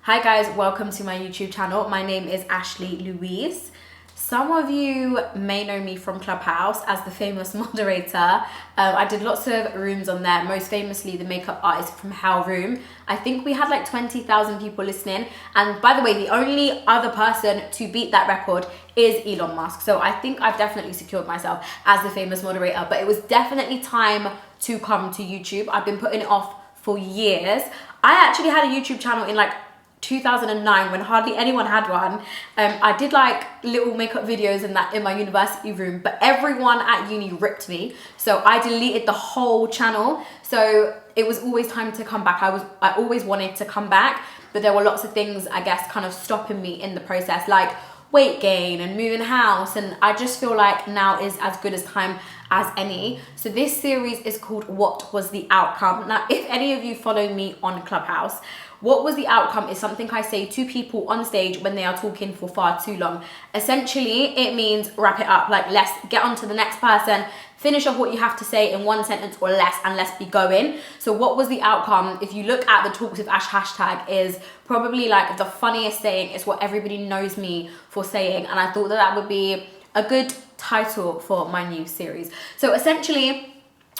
Hi guys, welcome to my YouTube channel. My name is Ashleigh Louise. Some of you may know me from Clubhouse as the famous moderator. I did lots of rooms on there, most famously the makeup artist from Hell Room. I think we had like 20,000 people listening. And by the way, the only other person to beat that record is Elon Musk. So I think I've definitely secured myself as the famous moderator, but it was definitely time to come to YouTube. I've been putting it off for years. I actually had a YouTube channel in like 2009 when hardly anyone had one. I did like little makeup videos in my university room, but everyone at uni ripped me, so I deleted the whole channel. So it was always time to come back. I always wanted to come back, but there were lots of things, I guess, kind of stopping me in the process, like weight gain and moving house, and I just feel like now is as good as time as any. So this series is called What Was the Outcome? Now, if any of you follow me on Clubhouse, what was the outcome is something I say to people on stage when they are talking for far too long. Essentially, it means wrap it up, like let's get on to the next person, finish off what you have to say in one sentence or less, and let's be going. So what was the outcome? If you look at the Talks with Ash hashtag, is probably like the funniest saying. It's what everybody knows me for saying, and I thought that that would be a good title for my new series. So essentially,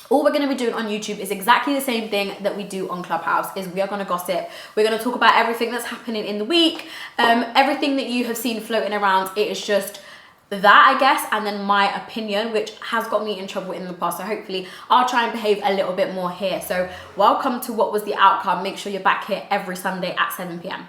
all we're going to be doing on YouTube is exactly the same thing that we do on Clubhouse. Is we are going to gossip. We're going to talk about everything that's happening in the week, everything that you have seen floating around. It is just that, I guess, and then my opinion, which has got me in trouble in the past. So hopefully I'll try and behave a little bit more here. So welcome to What Was the Outcome. Make sure you're back here every Sunday at 7 p.m.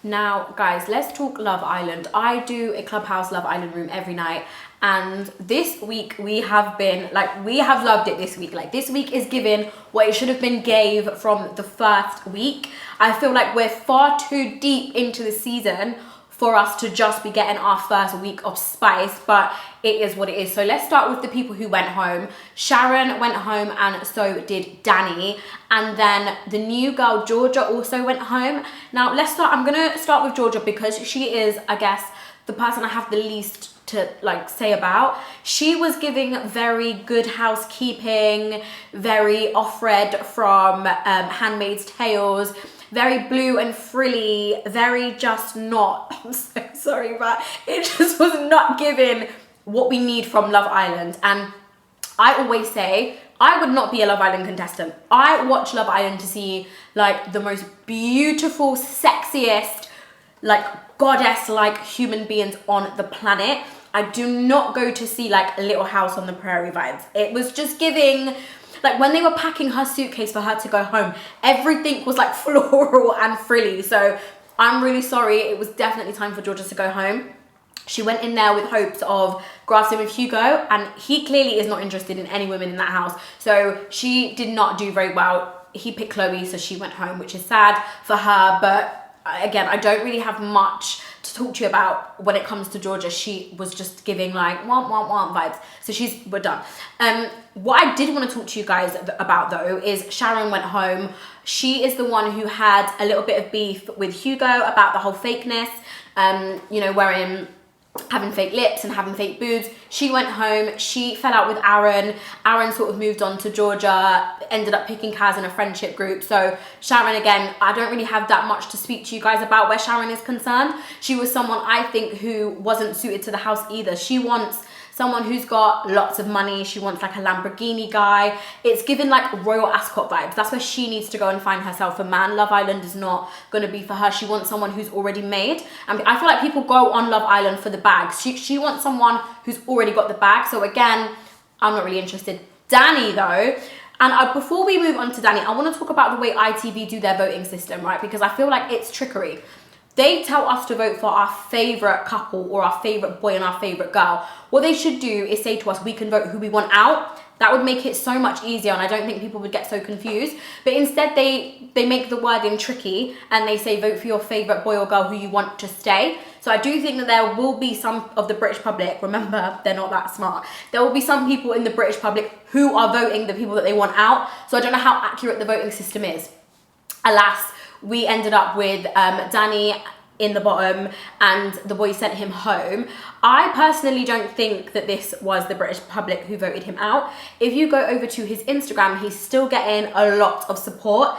Now, guys, let's talk Love Island. I do a Clubhouse Love Island room every night. And this week we have loved it this week. Like, this week is giving what it should have been gave from the first week. I feel like we're far too deep into the season for us to just be getting our first week of spice, but it is what it is. So let's start with the people who went home. Sharon went home, and so did Danny. And then the new girl, Georgia, also went home. Now I'm gonna start with Georgia because she is, I guess, the person I have the least to say about. She was giving very Good Housekeeping, very Offred from Handmaid's Tales, very blue and frilly, very just not, I'm so sorry, but it just was not giving what we need from Love Island. And I always say, I would not be a Love Island contestant. I watch Love Island to see like the most beautiful, sexiest, like goddess-like human beings on the planet. I do not go to see like Little House on the Prairie vibes. It was just giving, like when they were packing her suitcase for her to go home, everything was like floral and frilly. So I'm really sorry. It was definitely time for Georgia to go home. She went in there with hopes of grassing with Hugo, and he clearly is not interested in any women in that house. So she did not do very well. He picked Chloe, so she went home, which is sad for her. But again, I don't really have much to talk to you about when it comes to Georgia. She was just giving like want vibes. So we're done. What I did want to talk to you guys about though is Sharon went home. She is the one who had a little bit of beef with Hugo about the whole fakeness, wherein having fake lips and having fake boobs. She went home, she fell out with Aaron. Aaron sort of moved on to Georgia, ended up picking Kaz in a friendship group. So Sharon, again, I don't really have that much to speak to you guys about where Sharon is concerned. She was someone, I think, who wasn't suited to the house either. She wants someone who's got lots of money. She wants like a Lamborghini guy. It's given like Royal Ascot vibes. That's where she needs to go and find herself a man. Love Island is not going to be for her. She wants someone who's already made. And I feel like people go on Love Island for the bags. She wants someone who's already got the bag. So again, I'm not really interested. Danny though, and before we move on to Danny, I want to talk about the way ITV do their voting system, right? Because I feel like it's trickery. They tell us to vote for our favorite couple or our favorite boy and our favorite girl. What they should do is say to us, we can vote who we want out. That would make it so much easier, and I don't think people would get so confused. But instead, they make the wording tricky, and they say vote for your favorite boy or girl who you want to stay. So I do think that there will be some of the British public, remember, they're not that smart. There will be some people in the British public who are voting the people that they want out. So I don't know how accurate the voting system is. Alas, we ended up with Danny in the bottom and the boys sent him home. I personally don't think that this was the British public who voted him out. If you go over to his Instagram, he's still getting a lot of support.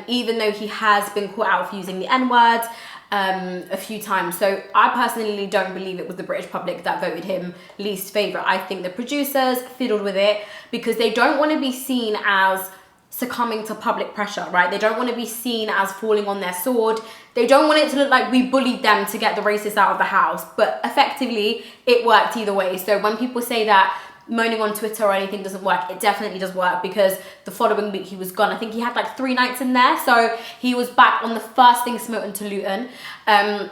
even though he has been caught out for using the N-word a few times. So I personally don't believe it was the British public that voted him least favourite. I think the producers fiddled with it because they don't want to be seen as succumbing to public pressure, right? They don't want to be seen as falling on their sword. They don't want it to look like we bullied them to get the racists out of the house. But effectively, it worked either way. So when people say that moaning on Twitter or anything doesn't work, it definitely does work, because the following week he was gone. I think he had like 3 nights in there. So he was back on the first thing smoten to Luton. And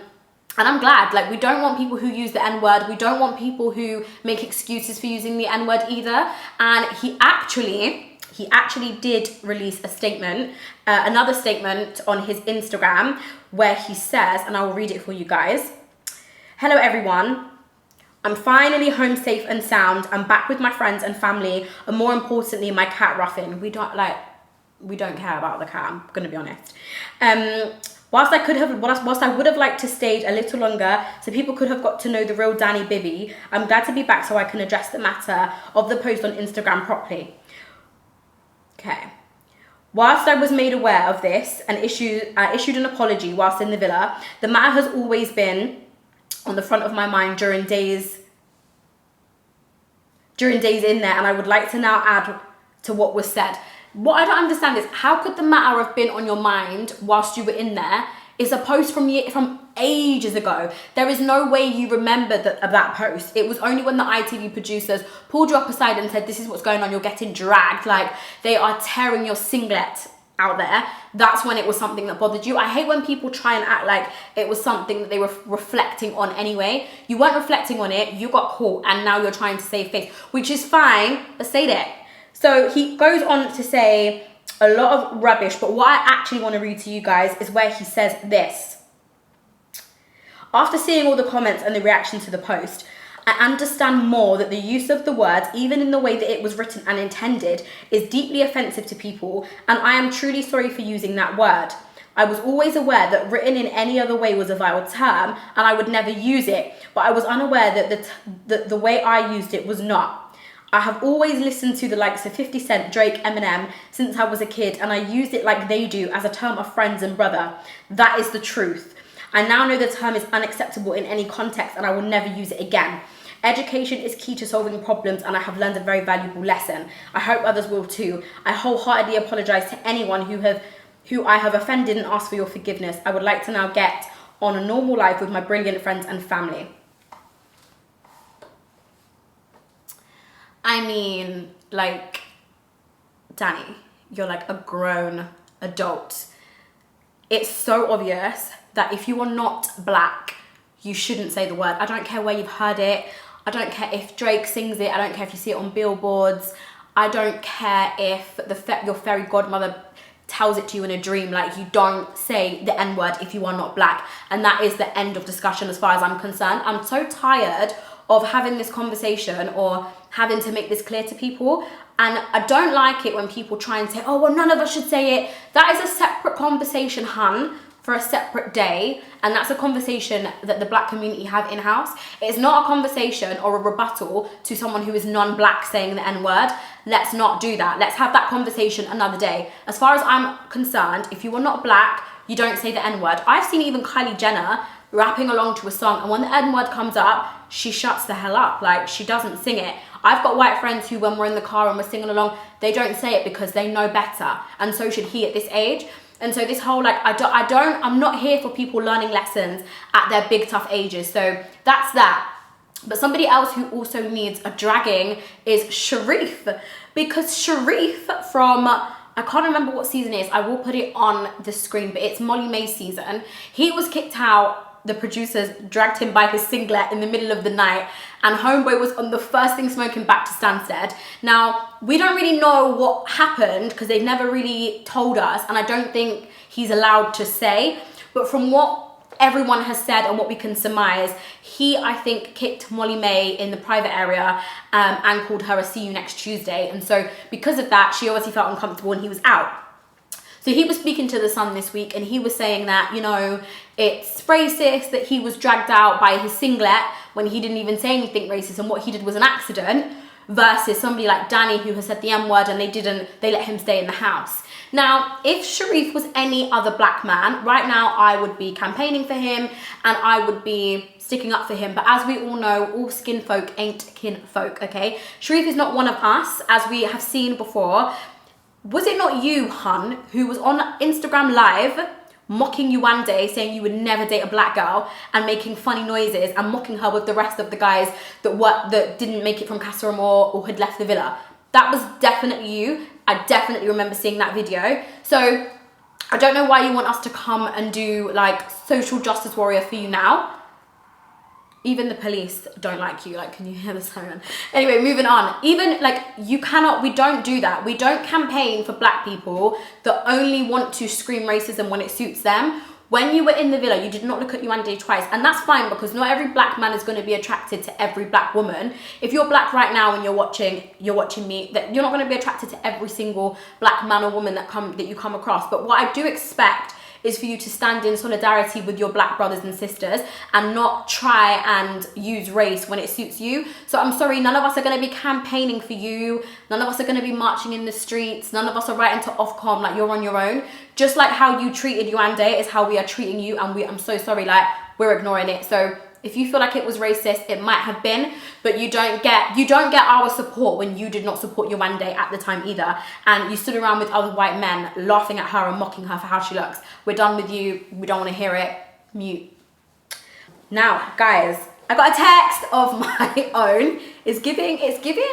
I'm glad. Like, we don't want people who use the N-word. We don't want people who make excuses for using the N-word either. And he actually did release a statement, another statement on his Instagram, where he says, and I will read it for you guys. "Hello everyone. I'm finally home safe and sound. I'm back with my friends and family, and more importantly, my cat Ruffin." We don't care about the cat, I'm gonna be honest. Whilst I would have liked to stay a little longer so people could have got to know the real Danny Bibby, I'm glad to be back so I can address the matter of the post on Instagram properly. Okay. Whilst I was made aware of this and issued an apology whilst in the villa, the matter has always been on the front of my mind during days in there, and I would like to now add to what was said. What I don't understand is, how could the matter have been on your mind whilst you were in there? It's a post from ages ago. There is no way you remember that post. It was only when the ITV producers pulled you up aside and said, "This is what's going on, you're getting dragged, like they are tearing your singlet out there." That's when it was something that bothered you. I hate when people try and act like it was something that they were reflecting on anyway. You weren't reflecting on it, you got caught, and now you're trying to save face, which is fine, but say that. So he goes on to say a lot of rubbish, but what I actually want to read to you guys is where he says this. "After seeing all the comments and the reaction to the post, I understand more that the use of the words, even in the way that it was written and intended, is deeply offensive to people, and I am truly sorry for using that word. I was always aware that written in any other way was a vile term, and I would never use it, but I was unaware that the way I used it was not. I have always listened to the likes of 50 Cent, Drake, Eminem since I was a kid, and I used it like they do as a term of friends and brother. That is the truth. I now know the term is unacceptable in any context, and I will never use it again. Education is key to solving problems, and I have learned a very valuable lesson. I hope others will too. I wholeheartedly apologize to anyone who I have offended and ask for your forgiveness. I would like to now get on a normal life with my brilliant friends and family." I mean, like, Danny, you're like a grown adult. It's so obvious that if you are not black, you shouldn't say the word. I don't care where you've heard it. I don't care if Drake sings it. I don't care if you see it on billboards. I don't care if your fairy godmother tells it to you in a dream. Like, you don't say the N-word if you are not black. And that is the end of discussion as far as I'm concerned. I'm so tired of having this conversation or having to make this clear to people. And I don't like it when people try and say, "Oh, well, none of us should say it." That is a separate conversation, hun, for a separate day. And that's a conversation that the black community have in-house. It's not a conversation or a rebuttal to someone who is non-black saying the N-word. Let's not do that. Let's have that conversation another day. As far as I'm concerned, if you are not black, you don't say the N-word. I've seen even Kylie Jenner rapping along to a song, and when the N-word comes up, she shuts the hell up. Like, she doesn't sing it. I've got white friends who, when we're in the car and we're singing along, they don't say it because they know better, and so should he at this age. And so this whole, like, I'm not here for people learning lessons at their big tough ages. So that's that. But somebody else who also needs a dragging is Sharif, because Sharif from, I can't remember what season it is, I will put it on the screen, but it's Molly May's season. He was kicked out. The producers dragged him by his singlet in the middle of the night, and Homeboy was on the first thing smoking back to Stansted. Now, we don't really know what happened because they've never really told us, and I don't think he's allowed to say, but from what everyone has said and what we can surmise, he, I think, kicked Molly May in the private area and called her a "see you next Tuesday." And so because of that, she obviously felt uncomfortable and he was out. So he was speaking to The Sun this week, and he was saying that, you know, it's racist that he was dragged out by his singlet when he didn't even say anything racist, and what he did was an accident, versus somebody like Danny who has said the M-word and they let him stay in the house. Now, if Sharif was any other black man, right now I would be campaigning for him and I would be sticking up for him. But as we all know, all skin folk ain't kin folk, okay? Sharif is not one of us, as we have seen before. Was it not you, hun, who was on Instagram Live mocking you one day, saying you would never date a black girl and making funny noises and mocking her with the rest of the guys that didn't make it from Casa Amor or had left the villa? That was definitely you. I definitely remember seeing that video. So I don't know why you want us to come and do like social justice warrior for you now. Even the police don't like you. Like, can you hear the siren? Anyway, moving on. Even like we don't do that. We don't campaign for black people that only want to scream racism when it suits them. When you were in the villa, you did not look at Yuande twice. And that's fine, because not every black man is going to be attracted to every black woman. If you're black right now and you're watching me, that you're not going to be attracted to every single black man or woman that you come across. But what I do expect is for you to stand in solidarity with your black brothers and sisters and not try and use race when it suits you. So I'm sorry, none of us are going to be campaigning for you. None of us are going to be marching in the streets. None of us are writing to Ofcom like you're on your own. Just like how you treated Yuande is how we are treating you, and I'm so sorry, like we're ignoring it. So if you feel like it was racist, it might have been, but you don't get our support when you did not support Yuande at the time either. And you stood around with other white men laughing at her and mocking her for how she looks. We're done with you. We don't want to hear it. Mute. Now, guys, I got a text of my own. It's giving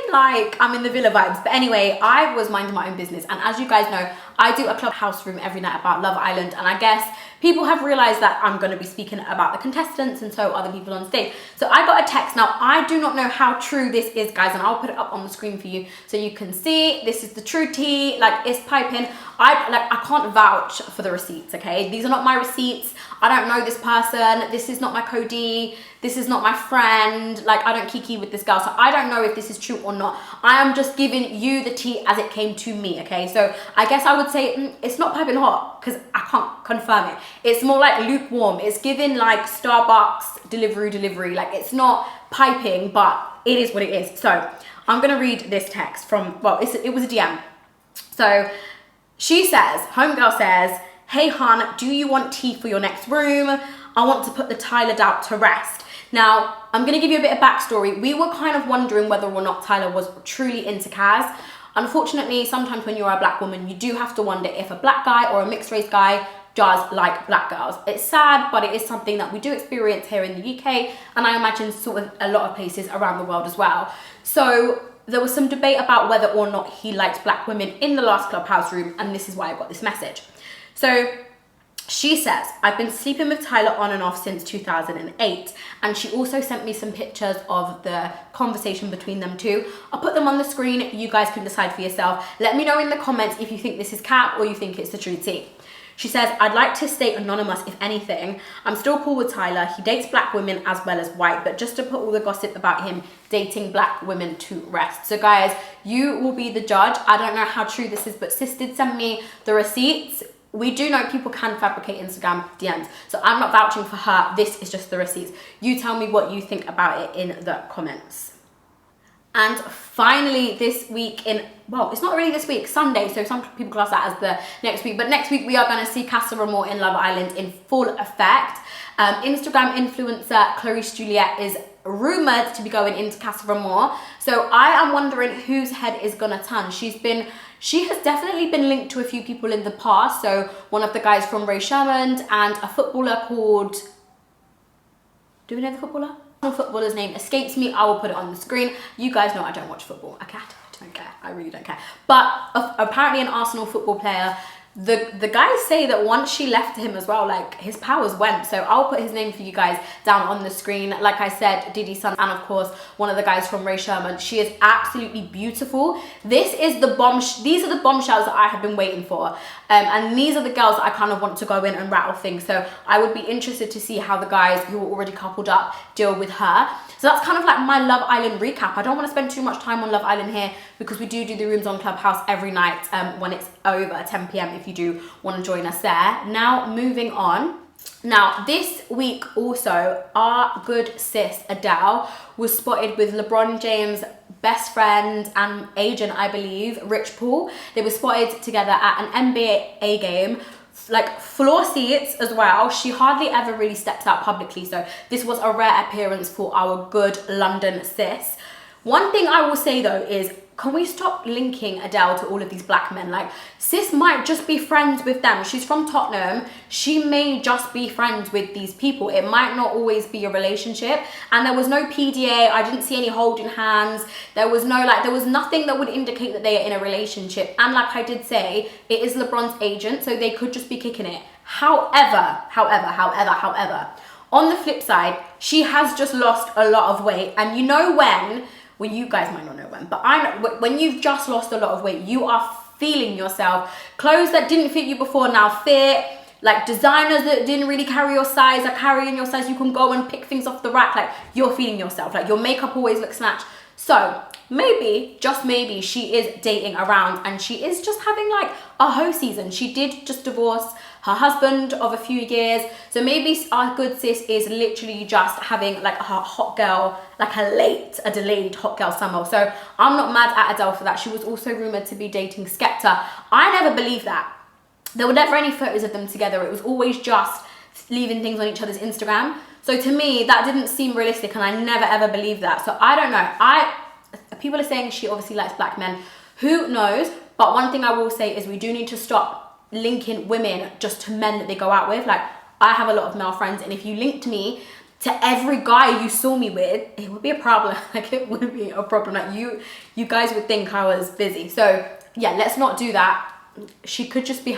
like I'm in the villa vibes. But anyway, I was minding my own business. And as you guys know, I do a Clubhouse room every night about Love Island. And I guess people have realized that I'm going to be speaking about the contestants and so other people on stage. So I got a text. Now, I do not know how true this is, guys, and I'll put it up on the screen for you so you can see. This is the true tea. Like, it's piping. I can't vouch for the receipts, okay? These are not my receipts. I don't know this person. This is not my Cody. This is not my friend. Like, I don't kiki with this girl, so I don't know if this is true or not. I am just giving you the tea as it came to me, okay? So I guess I would say it's not piping hot because I can't confirm it. It's more like lukewarm. It's giving like Starbucks delivery. Like, it's not piping, but it is what it is. So I'm gonna read this text from, well, it was a DM. So she says, homegirl says, "Hey hun, do you want tea for your next room? I want to put the Tyler doubt to rest." Now, I'm gonna give you a bit of backstory. We were kind of wondering whether or not Tyler was truly into Kaz. Unfortunately, sometimes when you're a black woman, you do have to wonder if a black guy or a mixed race guy does like black girls. It's sad, but it is something that we do experience here in the UK, and I imagine sort of a lot of places around the world as well. So there was some debate about whether or not he liked black women in the last Clubhouse room, and this is why I got this message. So she says, "I've been sleeping with Tyler on and off since 2008. And she also sent me some pictures of the conversation between them two. I'll put them on the screen. You guys can decide for yourself. Let me know in the comments if you think this is cap or you think it's the true tea." She says, "I'd like to stay anonymous if anything. I'm still cool with Tyler. He dates black women as well as white, but just to put all the gossip about him dating black women to rest." So guys, you will be the judge. I don't know how true this is, but sis did send me the receipts. We do know people can fabricate Instagram DMs, so I'm not vouching for her. This is just the receipts. You tell me what you think about it in the comments. And finally, this week well, it's not really this week, Sunday, so some people class that as the next week, but next week we are going to see Casa Amor in Love Island in full effect. Instagram influencer Clarice Juliet is rumoured to be going into Casa Amor, so I am wondering whose head is going to turn. She has definitely been linked to a few people in the past, so one of the guys from Ray Sherman and a footballer called, do we know the footballer? The footballer's name escapes me. I will put it on the screen. You guys know I don't watch football. I don't care. I really don't care. But apparently an Arsenal football player, the guys say that once she left him as well, like his powers went. So I'll put his name for you guys down on the screen. Like I said, Diddy's son, and of course one of the guys from Ray Sherman. She is absolutely beautiful. These are the bombshells that I have been waiting for, and these are the girls that I kind of want to go in and rattle things. So I would be interested to see how the guys who are already coupled up deal with her. So that's kind of like my Love Island recap. I don't want to spend too much time on Love Island here because we do the rooms on Clubhouse every night when it's over 10 p.m. if you do want to join us there. Now, moving on. Now, this week also, our good sis Adele was spotted with LeBron James' best friend and agent, I believe, Rich Paul. They were spotted together at an NBA game, like floor seats as well. She hardly ever really steps out publicly, so this was a rare appearance for our good London sis. One thing I will say though is, can we stop linking Adele to all of these black men? Like, sis might just be friends with them. She's from Tottenham. She may just be friends with these people. It might not always be a relationship. And there was no PDA. I didn't see any holding hands. There was nothing that would indicate that they are in a relationship. And like I did say, it is LeBron's agent, so they could just be kicking it. However, on the flip side, she has just lost a lot of weight. And you know when, well, you guys might not know when, but I know when you've just lost a lot of weight, you are feeling yourself. Clothes that didn't fit you before now fit. Like designers that didn't really carry your size are carrying your size. You can go and pick things off the rack. Like, you're feeling yourself. Like, your makeup always looks snatched. So maybe, just maybe, she is dating around and she is just having like a hoe season. She did just divorce her husband of a few years. So maybe our good sis is literally just having like a hot girl, like a delayed hot girl summer. So I'm not mad at Adele for that. She was also rumored to be dating Skepta. I never believed that. There were never any photos of them together. It was always just leaving things on each other's Instagram. So to me, that didn't seem realistic, and I never ever believed that. So I don't know. People are saying she obviously likes black men. Who knows? But one thing I will say is we do need to stop linking women just to men that they go out with. Like, I have a lot of male friends, and if you linked me to every guy you saw me with, it would be a problem. Like, it would be a problem. Like, you guys would think I was busy. So yeah, let's not do that. She could just be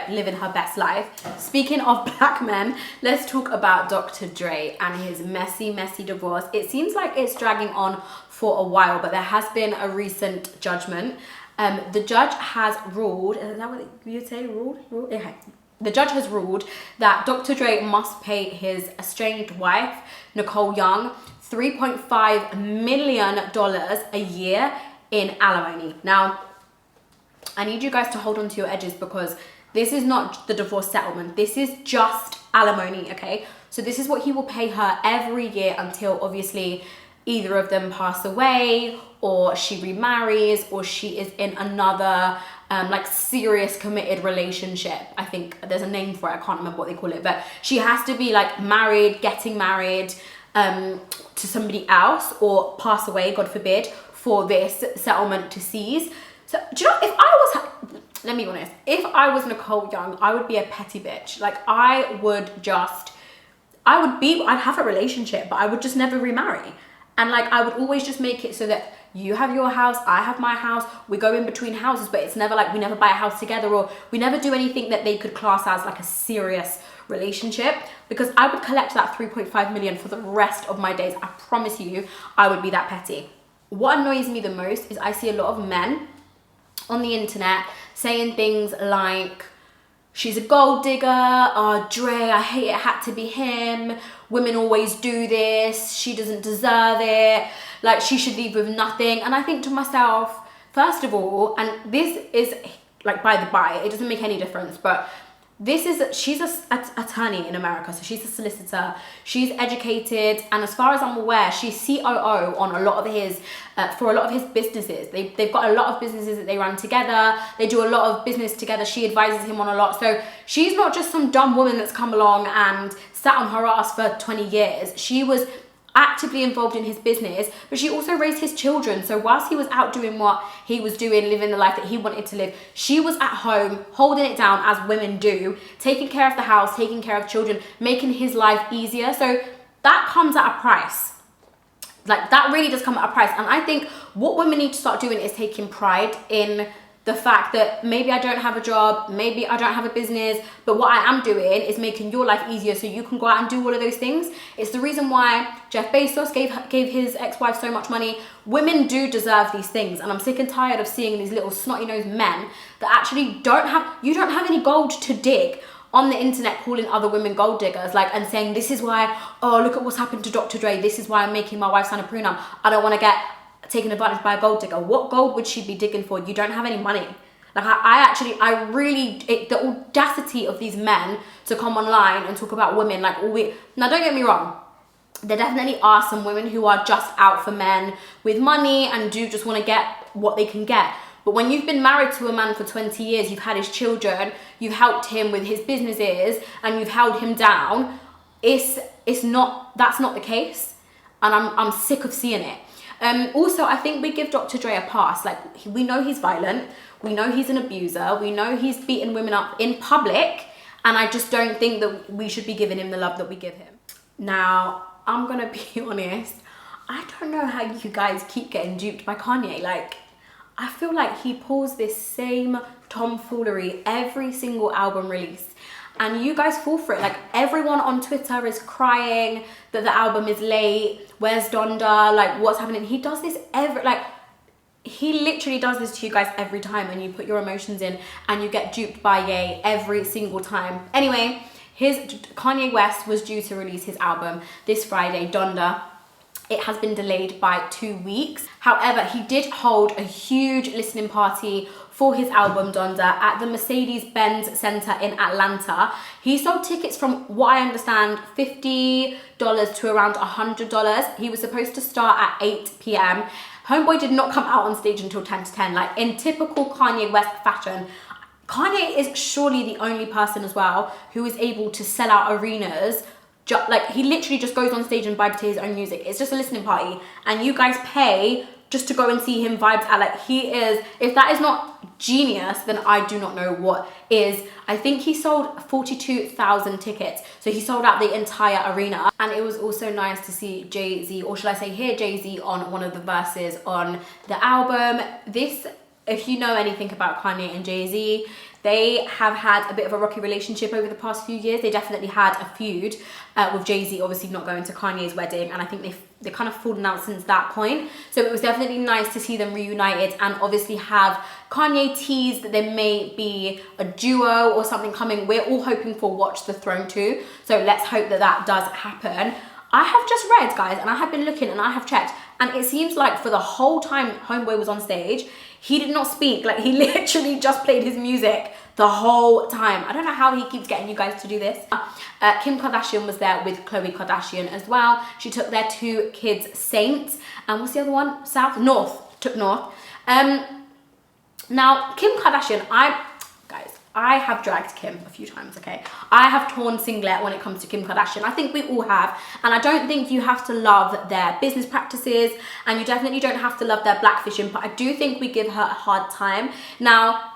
living her best life. Speaking of black men, let's talk about Dr. Dre and his messy divorce. It seems like it's dragging on for a while, but there has been a recent judgment. The judge has ruled, is that what you say, ruled? Okay. The judge has ruled that Dr. Dre must pay his estranged wife, Nicole Young, $3.5 million a year in alimony. Now, I need you guys to hold on to your edges, because this is not the divorce settlement. This is just alimony, okay? So this is what he will pay her every year until obviously either of them pass away, or she remarries, or she is in another serious committed relationship. I think there's a name for it. I can't remember what they call it, but she has to be like married, getting married to somebody else, or pass away, God forbid, for this settlement to cease. So, do you know, let me be honest, if I was Nicole Young, I would be a petty bitch. Like, I'd have a relationship, but I would just never remarry. And like, I would always just make it so that you have your house, I have my house, we go in between houses, but it's never like we never buy a house together, or we never do anything that they could class as like a serious relationship, because I would collect that 3.5 million for the rest of my days. I promise you, I would be that petty. What annoys me the most is I see a lot of men on the internet saying things like, she's a gold digger, oh Dre, I hate it had to be him, women always do this, she doesn't deserve it, like she should leave with nothing. And I think to myself, first of all, and this is like by the by, it doesn't make any difference, but she's an attorney in America, so she's a solicitor, she's educated, and as far as I'm aware, she's COO on a lot of his for a lot of his businesses. They've got a lot of businesses that they run together, they do a lot of business together, she advises him on a lot. So she's not just some dumb woman that's come along and sat on her ass for 20 years. She was actively involved in his business, but she also raised his children. So whilst he was out doing what he was doing, living the life that he wanted to live, she was at home holding it down, as women do, taking care of the house, taking care of children, making his life easier. So that comes at a price. Like, that really does come at a price. And I think what women need to start doing is taking pride in the fact that maybe I don't have a job, maybe I don't have a business, but what I am doing is making your life easier so you can go out and do all of those things. It's the reason why Jeff Bezos gave his ex-wife so much money. Women do deserve these things, and I'm sick and tired of seeing these little snotty-nosed men that actually don't have any gold to dig on the internet, calling other women gold diggers, like, and saying this is why, oh, look at what's happened to Dr. Dre, this is why I'm making my wife sign a prenup, I don't want to get taken advantage by a gold digger. What gold would she be digging for? You don't have any money. Like, the audacity of these men to come online and talk about women, like, now don't get me wrong, there definitely are some women who are just out for men with money and do just want to get what they can get. But when you've been married to a man for 20 years, you've had his children, you've helped him with his businesses, and you've held him down, that's not the case. And I'm sick of seeing it. Also, I think we give Dr. Dre a pass. Like, we know he's violent, we know he's an abuser, we know he's beaten women up in public, and I just don't think that we should be giving him the love that we give him. Now, I'm gonna be honest, I don't know how you guys keep getting duped by Kanye. Like, I feel like he pulls this same tomfoolery every single album release, and you guys fall for it. Like, everyone on Twitter is crying that the album is late. Where's Donda? Like, what's happening? He does this he literally does this to you guys every time, and you put your emotions in and you get duped by Ye every single time. Anyway, Kanye West was due to release his album this Friday, Donda. It has been delayed by 2 weeks. However, he did hold a huge listening party for his album Donda at the Mercedes-Benz Center in Atlanta. He sold tickets from, what I understand, $50 to around $100. He was supposed to start at 8 p.m. Homeboy did not come out on stage until 10 to 10. Like, in typical Kanye West fashion, Kanye is surely the only person as well who is able to sell out arenas. Like, he literally just goes on stage and vibes to his own music. It's just a listening party, and you guys pay just to go and see him vibes at. Like, he is, if that is not genius, then I do not know what is. I think he sold 42,000 tickets, so he sold out the entire arena. And it was also nice to see Jay-Z, or should I say hear Jay-Z on one of the verses on the album. This, if you know anything about Kanye and Jay-Z, they have had a bit of a rocky relationship over the past few years. They definitely had a feud with Jay-Z obviously not going to Kanye's wedding, and I think they kind of fallen out since that point. So it was definitely nice to see them reunited, and obviously have Kanye tease that there may be a duo or something coming. We're all hoping for Watch the Throne 2, so let's hope that that does happen. I have just read, guys, and I have been looking and I have checked, and it seems like for the whole time Homeboy was on stage, he did not speak. Like, he literally just played his music the whole time. I don't know how he keeps getting you guys to do this. Kim Kardashian was there with Khloe Kardashian as well. She took their 2 kids, Saint, and what's the other one? North. Took North. Now, Kim Kardashian, I have dragged Kim a few times, okay? I have torn singlet when it comes to Kim Kardashian. I think we all have. And I don't think you have to love their business practices, and you definitely don't have to love their blackfishing, but I do think we give her a hard time. Now,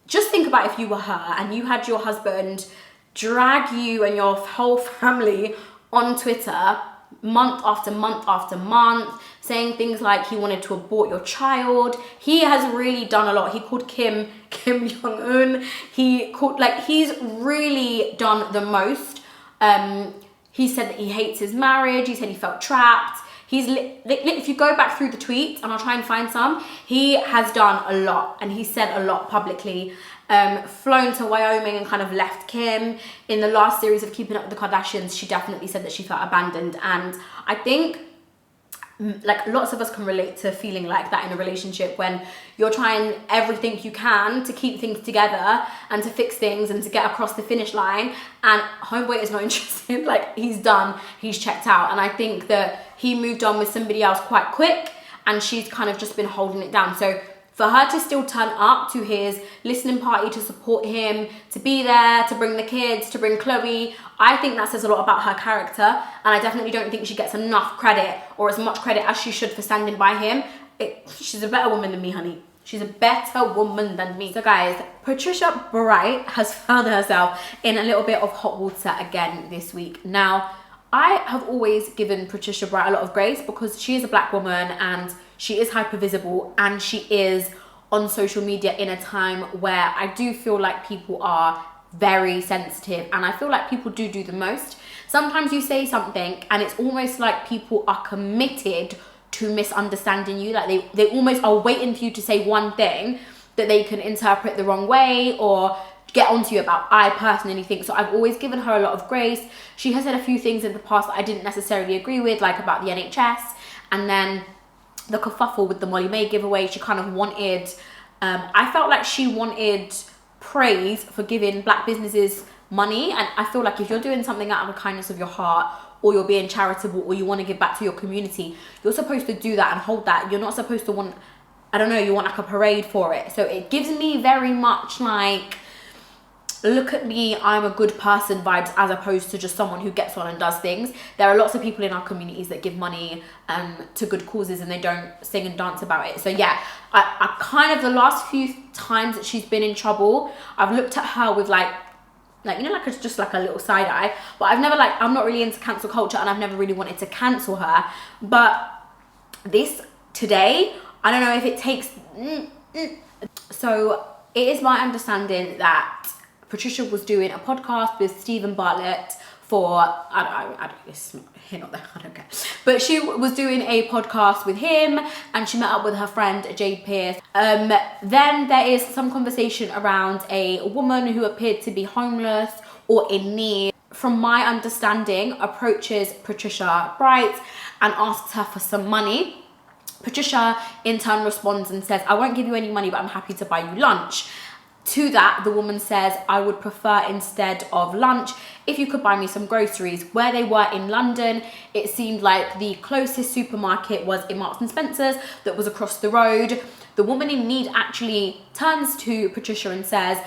just think about if you were her and you had your husband drag you and your whole family on Twitter month after month after month, saying things like he wanted to abort your child. He has really done a lot. He called Kim Jong-un. He's really done the most. He said that he hates his marriage. He said he felt trapped. If you go back through the tweets, and I'll try and find some, he has done a lot, and he said a lot publicly. Flown to Wyoming and kind of left Kim. In the last series of Keeping Up with the Kardashians, she definitely said that she felt abandoned, and I think like lots of us can relate to feeling like that in a relationship, when you're trying everything you can to keep things together and to fix things and to get across the finish line, and Homeboy is not interested. Like, he's done, he's checked out, and I think that he moved on with somebody else quite quick, and she's kind of just been holding it down. So for her to still turn up to his listening party, to support him, to be there, to bring the kids, to bring Khloe, I think that says a lot about her character, and I definitely don't think she gets enough credit, or as much credit as she should, for standing by him. She's a better woman than me, honey. She's a better woman than me. So guys, Patricia Bright has found herself in a little bit of hot water again this week. Now, I have always given Patricia Bright a lot of grace because she is a black woman and she is hyper visible, and she is on social media in a time where I do feel like people are very sensitive, and I feel like people do the most. Sometimes you say something and it's almost like people are committed to misunderstanding you. Like they almost are waiting for you to say one thing that they can interpret the wrong way or get onto you about. I personally think so. I've always given her a lot of grace. She has said a few things in the past that I didn't necessarily agree with, like about the NHS, and then the kerfuffle with the Molly May giveaway. She kind of wanted, I felt like she wanted praise for giving black businesses money. And I feel like if you're doing something out of the kindness of your heart, or you're being charitable, or you want to give back to your community, you're supposed to do that and hold that. You're not supposed to want, I don't know, you want like a parade for it. So it gives me very much like, look at me, I'm a good person vibes, as opposed to just someone who gets on and does things. There are lots of people in our communities that give money to good causes, and they don't sing and dance about it. So yeah, I kind of, the last few times that she's been in trouble, I've looked at her with like you know, like it's just like a little side eye. But I've never like, I'm not really into cancel culture, and I've never really wanted to cancel her. But this today, I don't know if it takes so it is my understanding that Patricia was doing a podcast with Stephen Bartlett for, I don't, it's not here, not there, I don't care. But she was doing a podcast with him, and she met up with her friend Jade Pierce. Then there is some conversation around a woman who appeared to be homeless or in need, from my understanding, approaches Patricia Bright and asks her for some money. Patricia in turn responds and says, I won't give you any money, but I'm happy to buy you lunch. To that, the woman says, I would prefer instead of lunch if you could buy me some groceries. Where they were in London, it seemed like the closest supermarket was in Marks and Spencer's that was across the road. The woman in need actually turns to Patricia and says,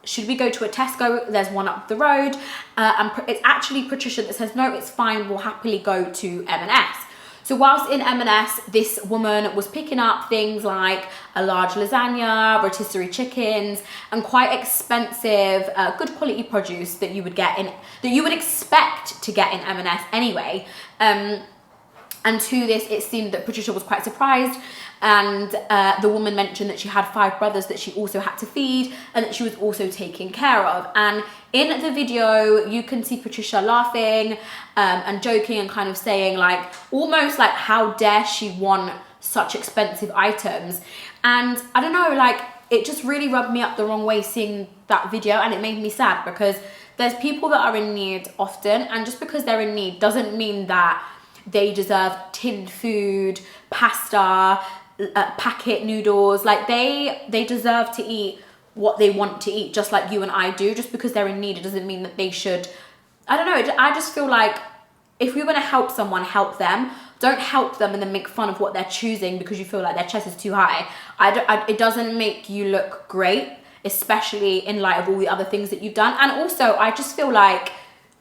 should we go to a Tesco? There's one up the road. And it's actually Patricia that says, no, it's fine, we'll happily go to M&S. So whilst in M&S, this woman was picking up things like a large lasagna, rotisserie chickens, and quite expensive, good quality produce that you would get in, that you would expect to get in M&S anyway. And to this, it seemed that Patricia was quite surprised, and the woman mentioned that she had 5 brothers that she also had to feed, and that she was also taking care of. And in the video, you can see Patricia laughing and joking and kind of saying like, almost like, how dare she want such expensive items? And I don't know, like, it just really rubbed me up the wrong way seeing that video, and it made me sad, because there's people that are in need often, and just because they're in need doesn't mean that they deserve tinned food, pasta, packet noodles. Like they deserve to eat what they want to eat, just like you and I do. Just because they're in need, it doesn't mean that they should, I don't know, I just feel like if you're going to help someone, help them. Don't help them and then make fun of what they're choosing because you feel like their chest is too high. It doesn't make you look great, especially in light of all the other things that you've done. And also, I just feel like,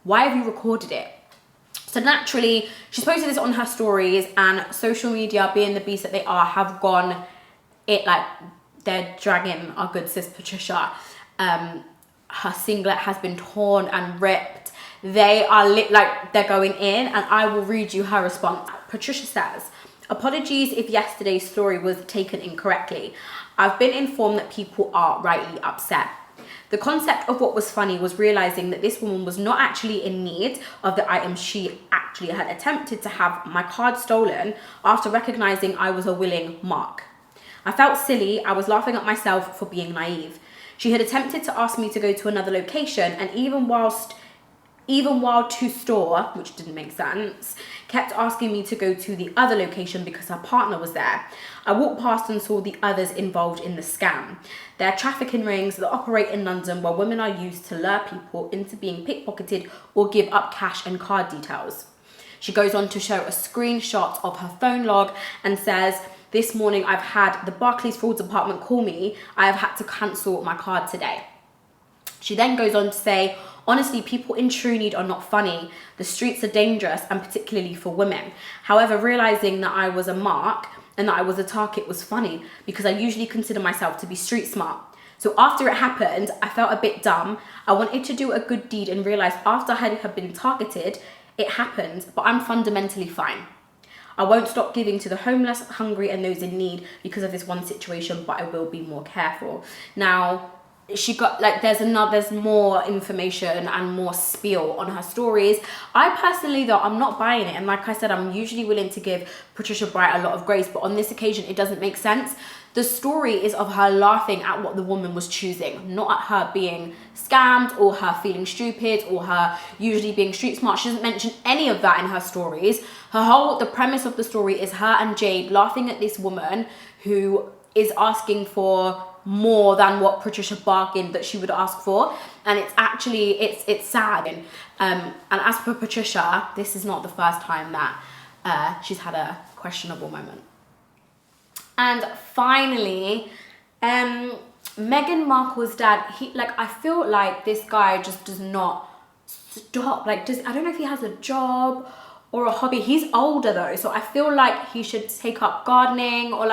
why have you recorded it? So naturally, she's posted this on her stories, and social media, being the beast that they are, have gone, they're dragging our good sis Patricia. Her singlet has been torn and ripped. They are they're going in, and I will read you her response. Patricia says, apologies if yesterday's story was taken incorrectly. I've been informed that people are rightly upset. The concept of what was funny was realizing that this woman was not actually in need of the items she actually had attempted to have my card stolen after recognizing I was a willing mark. I felt silly. I was laughing at myself for being naive. She had attempted to ask me to go to another location, and even while to store, which didn't make sense, kept asking me to go to the other location because her partner was there. I walked past and saw the others involved in the scam. They're trafficking rings that operate in London where women are used to lure people into being pickpocketed or give up cash and card details. She goes on to show a screenshot of her phone log and says, this morning I've had the Barclays fraud department call me. I have had to cancel my card today. She then goes on to say, honestly, people in true need are not funny. The streets are dangerous, and particularly for women. However, realizing that I was a mark and that I was a target was funny, because I usually consider myself to be street smart. So after it happened, I felt a bit dumb. I wanted to do a good deed and realized after I had been targeted, it happened, but I'm fundamentally fine. I won't stop giving to the homeless, hungry, and those in need because of this one situation, but I will be more careful. Now, she got there's more information and more spiel on her stories. I personally, though, I'm not buying it, and like I said, I'm usually willing to give Patricia Bright a lot of grace, but on this occasion it doesn't make sense. The story is of her laughing at what the woman was choosing, not at her being scammed or her feeling stupid or her usually being street smart. She doesn't mention any of that in her stories. The premise of the story is her and Jade laughing at this woman who is asking for more than what Patricia bargained that she would ask for. And it's actually, it's sad. And as for Patricia, this is not the first time that she's had a questionable moment. And finally, Meghan Markle's dad, I feel like this guy just does not stop. I don't know if he has a job or a hobby. He's older though, so I feel like he should take up gardening or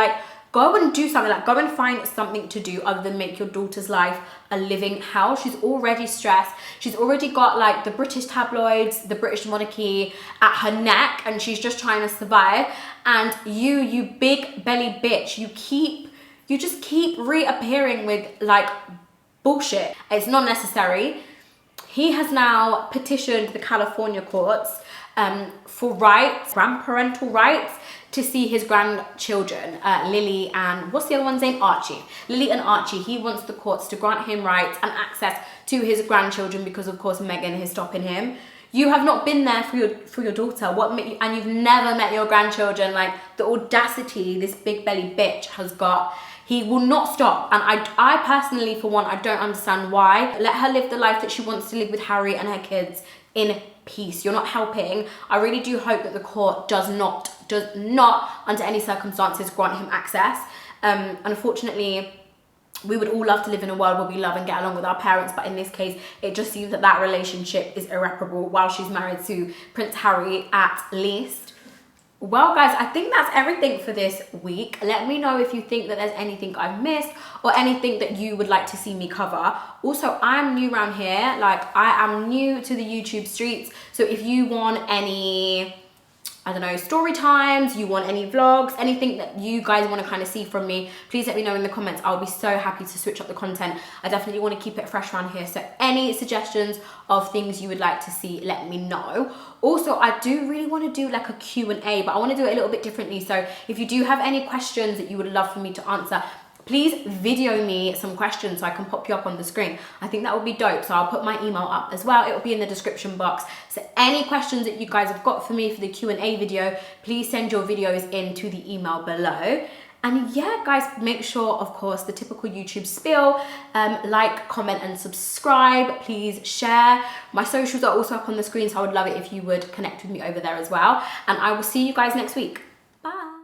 go and do something, go and find something to do other than make your daughter's life a living hell. She's already stressed. She's already got the British tabloids, the British monarchy at her neck, and she's just trying to survive. And you big belly bitch, you just keep reappearing with bullshit. It's not necessary. He has now petitioned the California courts for rights, grandparental rights, to see his grandchildren, Lily and what's the other one's name? Archie. Lily and Archie. He wants the courts to grant him rights and access to his grandchildren because, of course, Meghan is stopping him. You have not been there for your daughter. And you've never met your grandchildren. The audacity this big belly bitch has got. He will not stop. And I personally, for one, I don't understand why. Let her live the life that she wants to live with Harry and her kids in peace. You're not helping. I really do hope that the court does not under any circumstances grant him access. Unfortunately, we would all love to live in a world where we love and get along with our parents, but in this case, it just seems that relationship is irreparable while she's married to Prince Harry at least. Well, guys, I think that's everything for this week. Let me know if you think that there's anything I've missed or anything that you would like to see me cover. Also, I'm new around here. I am new to the YouTube streets. So if you want any, I don't know, story times, you want any vlogs, anything that you guys want to kind of see from me, please let me know in the comments. I'll be so happy to switch up the content. I definitely want to keep it fresh around here. So any suggestions of things you would like to see, let me know. Also, I do really want to do a Q&A, but I want to do it a little bit differently. So if you do have any questions that you would love for me to answer, please video me some questions so I can pop you up on the screen. I think that would be dope. So I'll put my email up as well. It will be in the description box. So any questions that you guys have got for me for the Q&A video, please send your videos into the email below. And yeah, guys, make sure, of course, the typical YouTube spiel, like, comment, and subscribe. Please share. My socials are also up on the screen, so I would love it if you would connect with me over there as well. And I will see you guys next week. Bye.